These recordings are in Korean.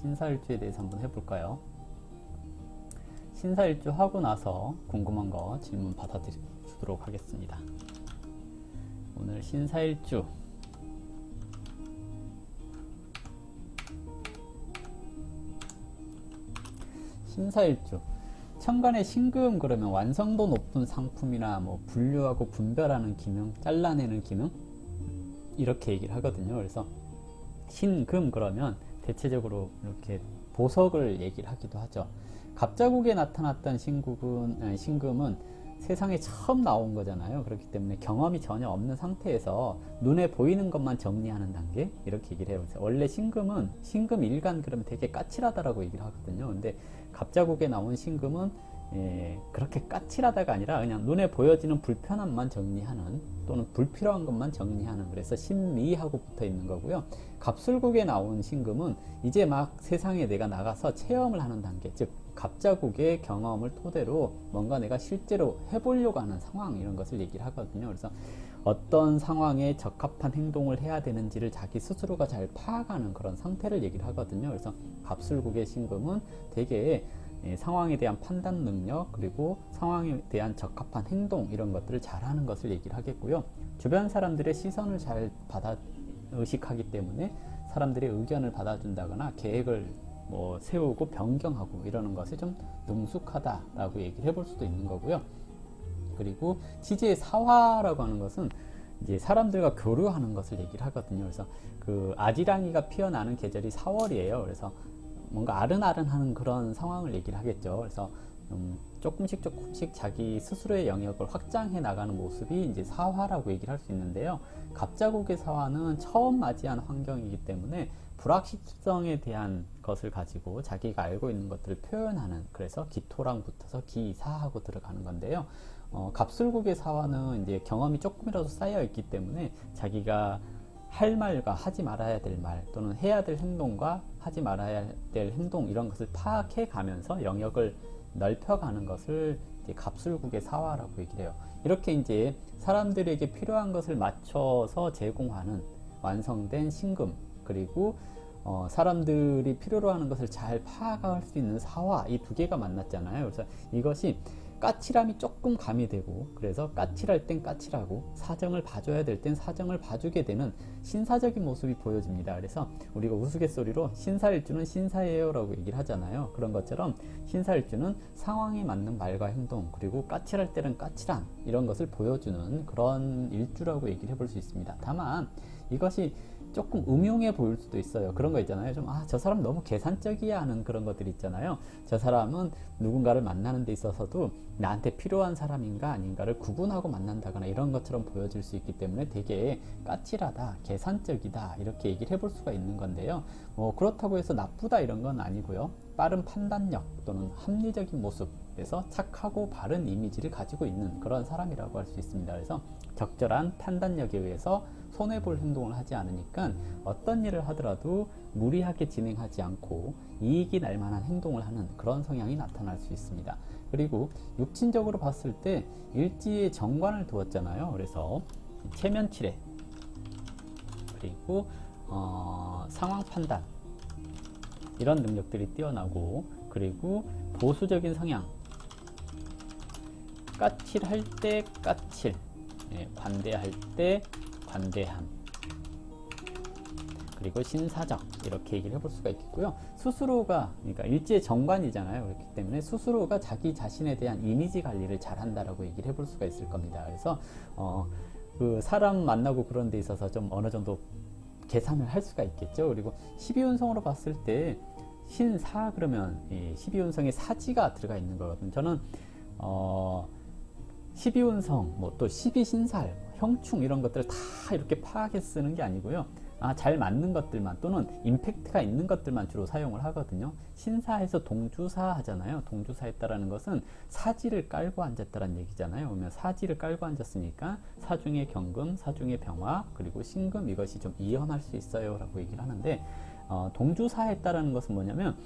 신사일주에 대해서 한번 해볼까요? 신사일주 하고 나서 궁금한 거 질문 받아주도록 하겠습니다. 오늘 신사일주 천간의 신금 그러면 완성도 높은 상품이나 뭐 분류하고 분별하는 기능, 잘라내는 기능 이렇게 얘기를 하거든요. 그래서 신금 그러면 대체적으로 이렇게 보석을 얘기를 하기도 하죠. 갑자국에 나타났던 신금은 세상에 처음 나온 거잖아요. 그렇기 때문에 경험이 전혀 없는 상태에서 눈에 보이는 것만 정리하는 단계 이렇게 얘기를 해요. 원래 신금은 신금 일간 그러면 되게 까칠하다라고 얘기를 하거든요. 근데 갑자국에 나온 신금은 그렇게 까칠하다가 아니라 그냥 눈에 보여지는 불편함만 정리하는 또는 불필요한 것만 정리하는, 그래서 신미하고 붙어 있는 거고요. 갑술국에 나온 신금은 이제 막 세상에 내가 나가서 체험을 하는 단계, 즉 갑자국의 경험을 토대로 뭔가 내가 실제로 해보려고 하는 상황 이런 것을 얘기를 하거든요. 그래서 어떤 상황에 적합한 행동을 해야 되는지를 자기 스스로가 잘 파악하는 그런 상태를 얘기를 하거든요. 그래서 갑술국의 신금은 되게 상황에 대한 판단 능력 그리고 상황에 대한 적합한 행동 이런 것들을 잘하는 것을 얘기를 하겠고요. 주변 사람들의 시선을 잘 의식하기 때문에 사람들의 의견을 받아준다거나 계획을 세우고 변경하고 이러는 것이 좀 능숙하다라고 얘기를 해볼 수도 있는 거고요. 그리고 지지의 사화라고 하는 것은 이제 사람들과 교류하는 것을 얘기를 하거든요. 그래서 그 아지랑이가 피어나는 계절이 4월이에요. 그래서 뭔가 아른아른하는 그런 상황을 얘기를 하겠죠. 그래서 조금씩 자기 스스로의 영역을 확장해 나가는 모습이 이제 사화라고 얘기를 할 수 있는데요. 갑자국의 사화는 처음 맞이한 환경이기 때문에 불확실성에 대한 것을 가지고 자기가 알고 있는 것들을 표현하는, 그래서 기토랑 붙어서 기사하고 들어가는 건데요. 갑술국의 사화는 이제 경험이 조금이라도 쌓여 있기 때문에 자기가 할 말과 하지 말아야 될 말 또는 해야 될 행동과 하지 말아야 될 행동 이런 것을 파악해 가면서 영역을 넓혀가는 것을 이제 갑술국의 사화라고 얘기를 해요. 이렇게 이제 사람들에게 필요한 것을 맞춰서 제공하는 완성된 신금, 그리고 사람들이 필요로 하는 것을 잘 파악할 수 있는 사화, 이 두 개가 만났잖아요. 그래서 이것이 까칠함이 조금 가미되고, 그래서 까칠할 땐 까칠하고 사정을 봐줘야 될 땐 사정을 봐주게 되는 신사적인 모습이 보여집니다. 그래서 우리가 우스갯소리로 신사일주는 신사예요 라고 얘기를 하잖아요. 그런 것처럼 신사일주는 상황에 맞는 말과 행동, 그리고 까칠할 때는 까칠함 이런 것을 보여주는 그런 일주라고 얘기를 해볼 수 있습니다. 다만 이것이 조금 음흉해 보일 수도 있어요. 그런 거 있잖아요. 좀 저 사람 너무 계산적이야 하는 그런 것들이 있잖아요. 저 사람은 누군가를 만나는 데 있어서도 나한테 필요한 사람인가 아닌가를 구분하고 만난다거나 이런 것처럼 보여질 수 있기 때문에 되게 까칠하다, 계산적이다 이렇게 얘기를 해볼 수가 있는 건데요. 그렇다고 해서 나쁘다 이런 건 아니고요. 빠른 판단력 또는 합리적인 모습에서 착하고 바른 이미지를 가지고 있는 그런 사람이라고 할 수 있습니다. 그래서 적절한 판단력에 의해서 손해볼 행동을 하지 않으니까 어떤 일을 하더라도 무리하게 진행하지 않고 이익이 날 만한 행동을 하는 그런 성향이 나타날 수 있습니다. 그리고 육친적으로 봤을 때 일지에 정관을 두었잖아요. 그래서 체면칠해, 그리고 상황 판단 이런 능력들이 뛰어나고, 그리고 보수적인 성향, 까칠할 때 까칠, 관대할 때 관대함, 그리고 신사적 이렇게 얘기를 해볼 수가 있겠고요. 스스로가, 그러니까 일지의 정관이잖아요. 그렇기 때문에 스스로가 자기 자신에 대한 이미지 관리를 잘한다라고 얘기를 해볼 수가 있을 겁니다. 그래서 그 사람 만나고 그런 데 있어서 좀 어느 정도 계산을 할 수가 있겠죠. 그리고 12운성으로 봤을 때 신사 그러면 12운성에 사지가 들어가 있는 거거든요. 저는 12운성 또 12신살 형충 이런 것들을 다 이렇게 파악해 쓰는 게 아니고요. 잘 맞는 것들만 또는 임팩트가 있는 것들만 주로 사용을 하거든요. 신사에서 동주사 하잖아요. 동주사 했다라는 것은 사지를 깔고 앉았다는 얘기잖아요. 그러면 사지를 깔고 앉았으니까 사중의 경금, 사중의 병화, 그리고 신금 이것이 좀 이연할 수 있어요 라고 얘기를 하는데, 동주사 했다라는 것은 뭐냐면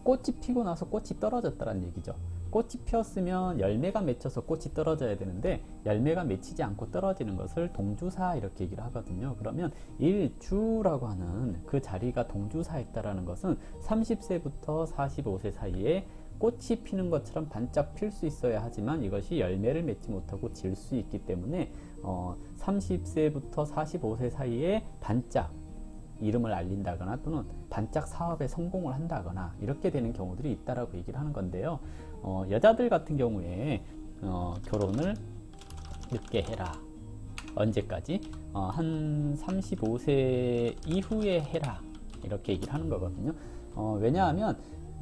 꽃이 피고 나서 꽃이 떨어졌다는 얘기죠. 꽃이 피었으면 열매가 맺혀서 꽃이 떨어져야 되는데 열매가 맺히지 않고 떨어지는 것을 동주사 이렇게 얘기를 하거든요. 그러면 일주라고 하는 그 자리가 동주사했다라는 것은 30세부터 45세 사이에 꽃이 피는 것처럼 반짝 필 수 있어야 하지만 이것이 열매를 맺지 못하고 질 수 있기 때문에 30세부터 45세 사이에 반짝 이름을 알린다거나 또는 반짝 사업에 성공을 한다거나 이렇게 되는 경우들이 있다라고 얘기를 하는 건데요. 여자들 같은 경우에 결혼을 늦게 해라. 언제까지? 한 35세 이후에 해라. 이렇게 얘기를 하는 거거든요. 왜냐하면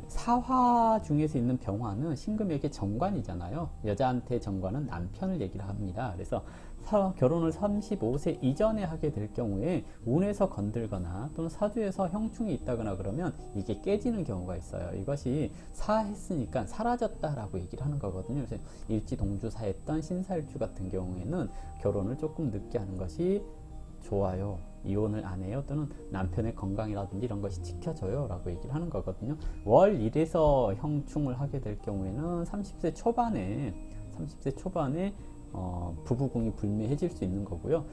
사화 중에서 있는 병화는 신금에게 정관이잖아요. 여자한테 정관은 남편을 얘기를 합니다. 그래서 결혼을 35세 이전에 하게 될 경우에 운에서 건들거나 또는 사주에서 형충이 있다거나 그러면 이게 깨지는 경우가 있어요. 이것이 사했으니까 사라졌다라고 얘기를 하는 거거든요. 그래서 일지동주사했던 신사일주 같은 경우에는 결혼을 조금 늦게 하는 것이 좋아요. 이혼을 안 해요. 또는 남편의 건강이라든지 이런 것이 지켜져요. 라고 얘기를 하는 거거든요. 월 1에서 형충을 하게 될 경우에는 30세 초반에 부부궁이 불매해질 수 있는 거고요.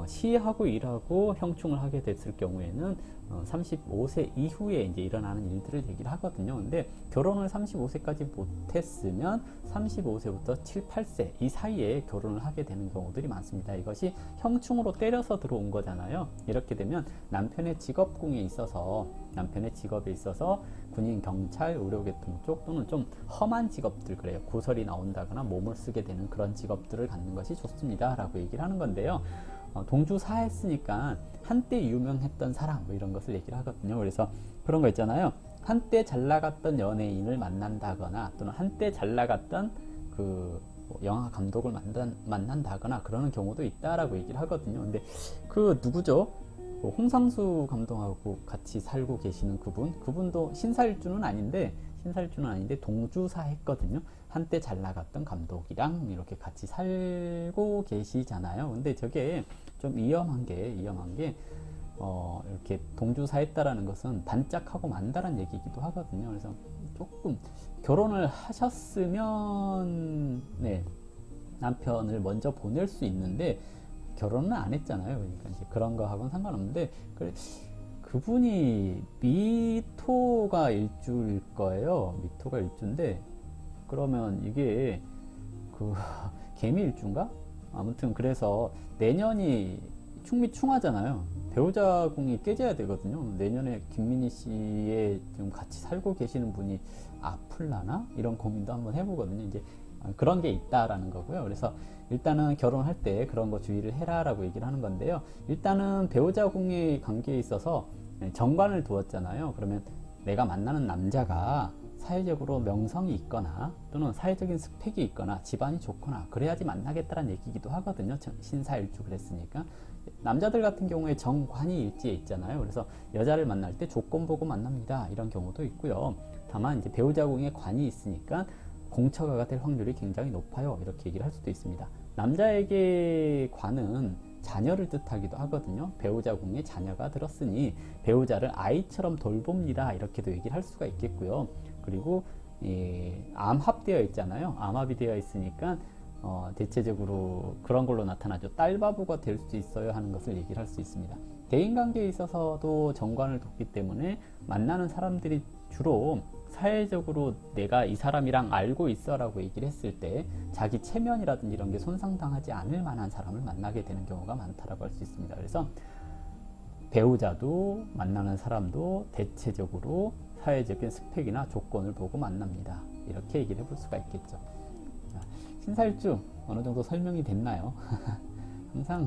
시하고 일하고 형충을 하게 됐을 경우에는 35세 이후에 이제 일어나는 일들을 얘기를 하거든요. 근데 결혼을 35세까지 못했으면 35세부터 7, 8세 이 사이에 결혼을 하게 되는 경우들이 많습니다. 이것이 형충으로 때려서 들어온 거잖아요. 이렇게 되면 남편의 직업궁에 있어서 군인, 경찰, 의료계통 쪽 또는 좀 험한 직업들 그래요. 고설이 나온다거나 몸을 쓰게 되는 그런 직업들을 갖는 것이 좋습니다. 라고 얘기를 하는 건데요. 동주사했으니까 한때 유명했던 사람 뭐 이런 것을 얘기를 하거든요. 그래서 그런 거 있잖아요. 한때 잘 나갔던 연예인을 만난다거나 또는 한때 잘 나갔던 영화 감독을 만난다거나 그러는 경우도 있다라고 얘기를 하거든요. 근데 그 누구죠? 홍상수 감독하고 같이 살고 계시는 그분도 신사일주는 아닌데 동주사 했거든요. 한때 잘 나갔던 감독이랑 이렇게 같이 살고 계시잖아요. 근데 저게 좀 위험한 게 이렇게 동주사 했다라는 것은 반짝하고 만다란 얘기이기도 하거든요. 그래서 조금 결혼을 하셨으면 남편을 먼저 보낼 수 있는데 결혼은 안 했잖아요. 그러니까 이제 그런 거하고는 상관없는데 그분이 미토가 일주일 거예요. 미토가 일주인데 그러면 이게 개미 일주인가? 아무튼 그래서 내년이 충미충하잖아요. 배우자 궁이 깨져야 되거든요. 내년에 김민희 씨에 지금 같이 살고 계시는 분이 아플라나? 이런 고민도 한번 해보거든요. 이제 그런 게 있다라는 거고요. 그래서 일단은 결혼할 때 그런 거 주의를 해라라고 얘기를 하는 건데요. 일단은 배우자 궁의 관계에 있어서 정관을 두었잖아요. 그러면 내가 만나는 남자가 사회적으로 명성이 있거나 또는 사회적인 스펙이 있거나 집안이 좋거나 그래야지 만나겠다는 얘기이기도 하거든요. 신사일주 그랬으니까. 남자들 같은 경우에 정관이 일지에 있잖아요. 그래서 여자를 만날 때 조건 보고 만납니다. 이런 경우도 있고요. 다만 이제 배우자 궁에 관이 있으니까 공처가가 될 확률이 굉장히 높아요. 이렇게 얘기를 할 수도 있습니다. 남자에게 관은 자녀를 뜻하기도 하거든요. 배우자 궁에 자녀가 들었으니 배우자를 아이처럼 돌봅니다. 이렇게도 얘기를 할 수가 있겠고요. 그리고 암합되어 있잖아요. 암합이 되어 있으니까 대체적으로 그런 걸로 나타나죠. 딸바보가 될 수 있어요 하는 것을 얘기를 할 수 있습니다. 대인관계에 있어서도 정관을 뒀기 때문에 만나는 사람들이 주로 사회적으로 내가 이 사람이랑 알고 있어 라고 얘기를 했을 때 자기 체면이라든지 이런 게 손상당하지 않을 만한 사람을 만나게 되는 경우가 많다라고 할 수 있습니다. 그래서 배우자도 만나는 사람도 대체적으로 사회적인 스펙이나 조건을 보고 만납니다. 이렇게 얘기를 해볼 수가 있겠죠. 신사일주 어느 정도 설명이 됐나요? 항상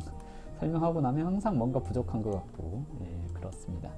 설명하고 나면 항상 뭔가 부족한 것 같고 그렇습니다.